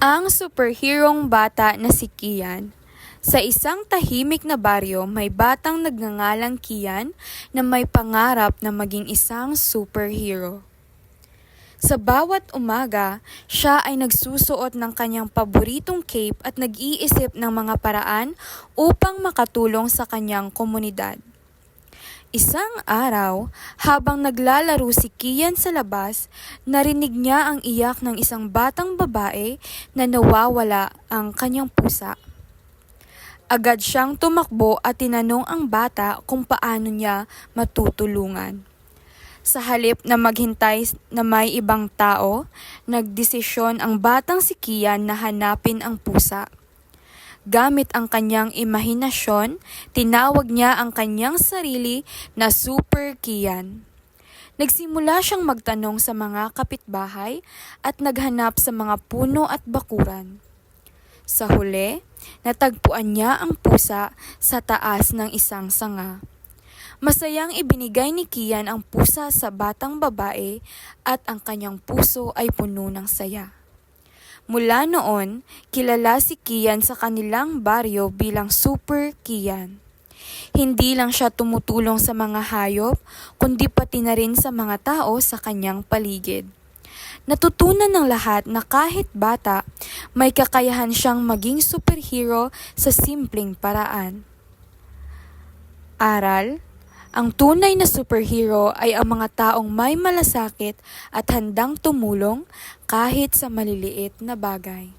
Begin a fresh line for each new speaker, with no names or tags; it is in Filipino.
Ang superherong bata na si Kian. Sa isang tahimik na baryo, may batang nagngangalang Kian na may pangarap na maging isang superhero. Sa bawat umaga, siya ay nagsusuot ng kanyang paboritong cape at nag-iisip ng mga paraan upang makatulong sa kanyang komunidad. Isang araw, habang naglalaro si Kian sa labas, narinig niya ang iyak ng isang batang babae na nawawala ang kanyang pusa. Agad siyang tumakbo at tinanong ang bata kung paano niya matutulungan. Sa halip na maghintay na may ibang tao, nagdesisyon ang batang si Kian na hanapin ang pusa. Gamit ang kanyang imahinasyon, tinawag niya ang kanyang sarili na Super Kian. Nagsimula siyang magtanong sa mga kapitbahay at naghanap sa mga puno at bakuran. Sa huli, natagpuan niya ang pusa sa taas ng isang sanga. Masayang ibinigay ni Kian ang pusa sa batang babae at ang kanyang puso ay puno ng saya. Mula noon, kilala si Kian sa kanilang baryo bilang Super Kian. Hindi lang siya tumutulong sa mga hayop, kundi pati na rin sa mga tao sa kanyang paligid. Natutunan ng lahat na kahit bata, may kakayahan siyang maging superhero sa simpleng paraan. Aral: ang tunay na superhero ay ang mga taong may malasakit at handang tumulong kahit sa maliliit na bagay.